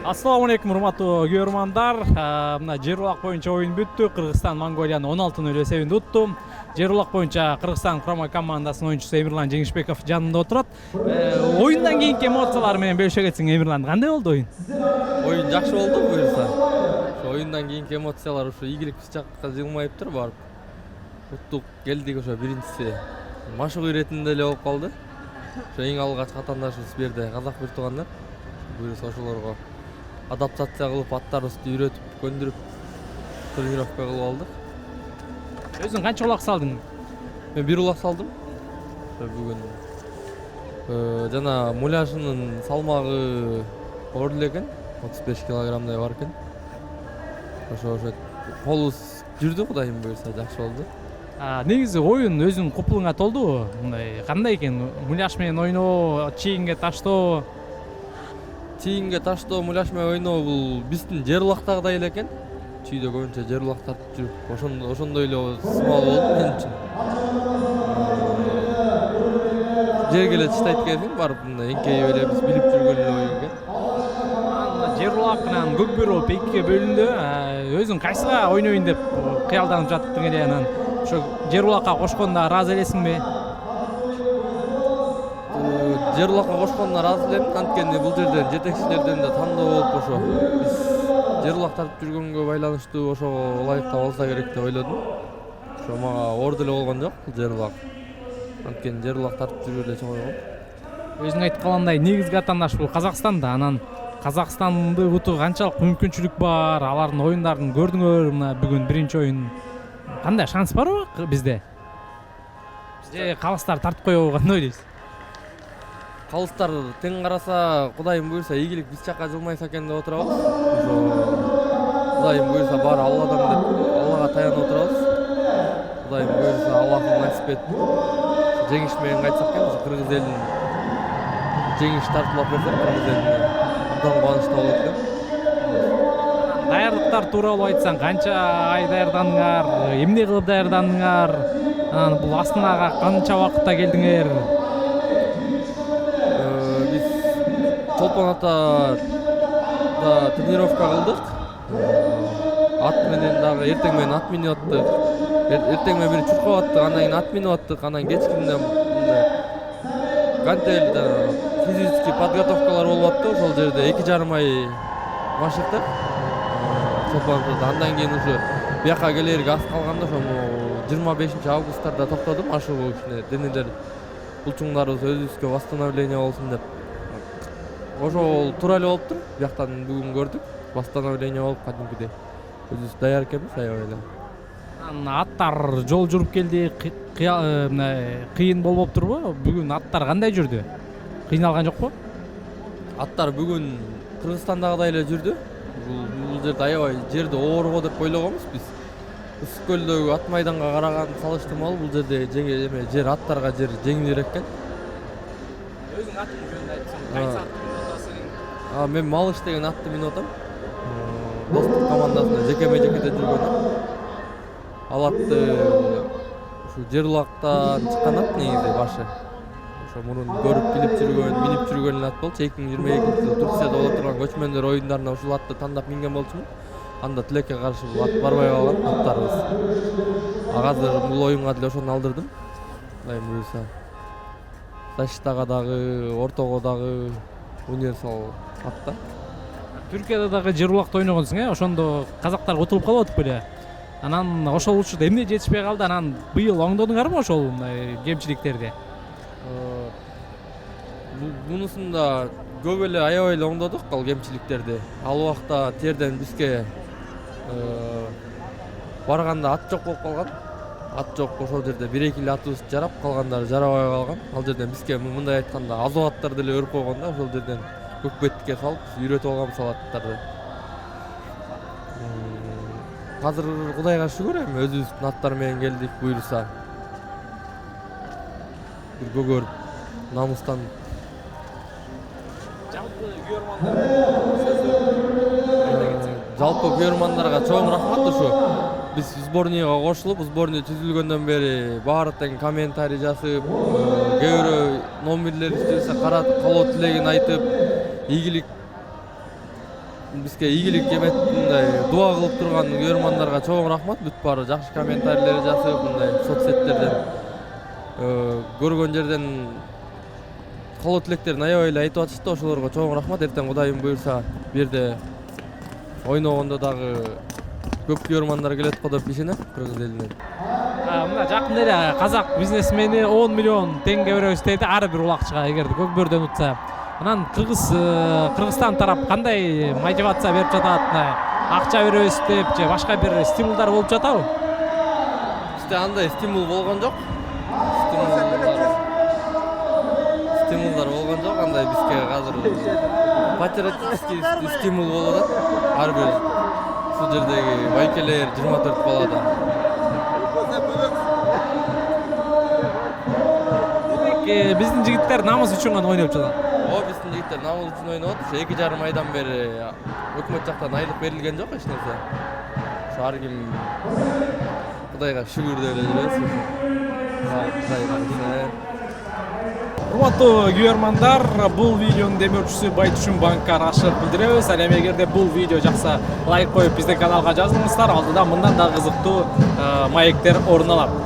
Assalamu алейкум, урматтуу көрөрмандар. Мына жер улак боюнча оюн бүттү. Кыргызстан Монголияны 16-0 эсебинде утту. Жер улак боюнча Кыргызстан курама командасынын оюнчусу Эмирлан Жеңишбеков жанында отурат. Оюндан кийинки эмоциялар менен бөлүшө кетсең, Эмирлан, кандай болду оюн? Оюн жакшы болду буюрса. Ошо оюндан кийинки эмоциялар ушу ийгилик биз жакка жылмайыптыр барып. Уттук келдик ошо биринчиси. Машык иретинде эле болуп калды. Ошо эң алгач катандашыбыз берде казак бир туугандар. Буюрса ошолорго адаптация кылып, аттарыбызды үйрөтүп, көндүрүп, тренировка кылып алдык. Өзүң канча улак салдың? Мен бир улак салдым. Бүгүн жана муляшынын салмагы оор экен, 35 килограммдай бар экен. Ошо колубуз жүрдү, кудайым буюрса, жакшы болду. Негизи оюн өзүң купулуңа толдубу? Мындай кандай экен? Муляш менен ойноо, чийинге таштоо? Чийинге таштоо, муляш менен ойноо бул биздин жер улактагыдай эле экен. Чүйдө көбүнчө жер улак тартып жүрүп, ошондой эле сымал болду мен үчүн. Жерге эле таштайт экенсиң, барып мындай эңкейип эле биз билип жүргөн эле оюн экен. Жер улак менен көкбөр болуп экиге бөлүндү. Өзүң кайсыга ойнойн деп кыялданып жаттың эле, анан ошо жер улакка кошкондо ыраазы элесиңби? Жер улакка кошконуна ыраазы элемин, анткени бул жерден жетекчилерден да тандоо болуп ошо биз жер улак тартып жүргөнгө байланыштуу ошого ылайыктуу болсо керек деп ойлодум. Ошо мага оор деле болгон жок бул жер улак. Анткени жер улак тартып жүрүү эле чоң ойгон. Өзүң айтып калгандай, негизги атаандаш бул Казакстанда. Анан Казакстанды утууга канчалык мүмкүнчүлүк бар? Алардын оюндарын көрдүңөр? Мына бүгүн биринчи оюн. Кандай шанс барбы бизде? Же калыстар тартып коебу, кандай ойлойсуз? Калыстар тең караса, кудайым буюрса, ийгилик биз жакка жылмайса экен деп отурабыз. Ошо кудайым буюрса баары Алладан деп Аллага таянып отурабыз. Кудайым буюрса, Аллахым насип этип жеңиш менен кайтсак экен, ошо кыргыз элин жеңиш тартуулап берсек, кыргыз элине абдан кубанычтуу болот экен. Даярдыктар тууралуу айтсаң, канча ай даярдандыңар, эмне кылып даярдандыңар? Анан бул Астанага канча убакытта келдиңер? Чолпон Атада тренировка кылдык. Ат менен дагы эртең менен ат минип аттык. Эртең менен бир чуркап аттык, андан кийин ат минип аттык, анан кечкинден гантель физический подготовкалар болуп аттı. Ошол жерде 2,5 ай машыктык. Чолпон Атада. Андан кийин ушу бияка келерге аз калганда ошо 25 августтарда токтодум ашыгуу ишине. Денелер булчуңдарыбыз өзүбүзгө восстановление болсун деп. Ошол туура эле болуптур. Бияктан бүгүн көрдүк. Восстановление болуп кадимкидей. Өзүбүз даяр экенбиз аябай эле. Аттар жол жүрүп келди, кыйын болбоптурбу? Бүгүн аттар кандай жүрдү? Кыйналган жокпу? Аттар бүгүн Кыргызстандагыдай эле жүрдү. Бул жерде аябай жерди оорго деп ойлогонбуз биз. Ысык көлдөгү ат майданга караганда салыштырмалуу бул жерде жер аттарга жер жеңилирээк экен. Өзүң аттын жөнүндө айтсаң, кайсы атты минип атасың? Мен Малыш деген атты минип атам. Достук командасында жекеме-жекеде жүргөн. Ал атты ушу жер улактан чыккан ат негизи башы. Ошо мурун көрүп билип жүргөн, минип жүргөн ат болчу. 2022-жылы Турцияда боло турган көчмөндөр оюндарына ушул атты тандап минген болчумун. Анда тилекке каршы бул ат барбай калган аттарыбыз. Азыр бул оюнга деле ошону алдырдым. Кудайым буюрса. Защитага дагы, ортого дагы универсал атта. Түркияда дагы жер улакта ойногонсуң, ошондо казактар утулуп калып атып беле? Анан ошол учурда эмне жетишпей калды? Анан быйыл оңдодуңарбы ошол кемчиликтерди? Мунусунда көп эле аябай эле оңдодук ал кемчиликтерди. Ал убакта терден бизге барганда ат жок болуп калган. Ат жок, ошол жерде 1-2 эле атыбыз жарап, калгандары жарабай калган. Ал жерден бизге мындай айтканда азо аттар деле өрүп койгон да, ошол жерден көк беттикке салып үйрөтүп алганбыз ал аттарды. Азыр кудайга шүгүр, эми өзүбүздүн аттар менен келдик буюрса. Бир көгөрүп, намыстан. Жалпы күйөрмандарга чоң рахмат ушу. Биз сборныйга кошулуп, сборный түзүлгөндөн бери баары тең комментарий жазып, кээ бирөө номерлерибизди карап, калоо тилегин айтып, ийгилик бизге ийгилик эметип мындай дуа кылып турган көрөрмандарга чоң рахмат. Бүт баары жакшы комментарийлер жасап мындай соцсеттерден көргөн жерден каалоо тилектерин аябай эле айтып атышты. Ошолорго чоң рахмат. Эртең Кудайым буйрса бу жерде ойногондо дагы көп көрөрмандар келет го деп ишенем кыргыз элинен. Мына жакында эле казак бизнесмени 10 миллион теңге беребиз деди ар бир улакчыга эгерде көкбөрдөн утса. Анан Кыргызстан тарап кандай мотивация берип жатат? Акча беребиз деп же башка бир стимулдар болуп жатабы? Бизде андай стимул болгон жок. Стимулдар болгон жок. Андай бизге азыр патриотический стимул болуп атат. Ар бир ушул жердеги байкелер 24 балада. Биздин жигиттер намыс үчүн гана ойноп жатат. Биздин жигиттер намыс үчүн ойноп атат. 2,5 айдан бери өкмөт жактан айлык берилген жок эч нерсе. Ошо ар ким Кудайга шүгүр деп эле жүрөбүз. Урматтуу көрөрмандар, бул видеонун демөөрчүсү Байтушун банкка ырашып билдиребиз. Ал эми эгерде бул видео жакса лайк коюп биздин каналга жазылыңыздар. Алдыда мындан да кызыктуу маектер орун алат.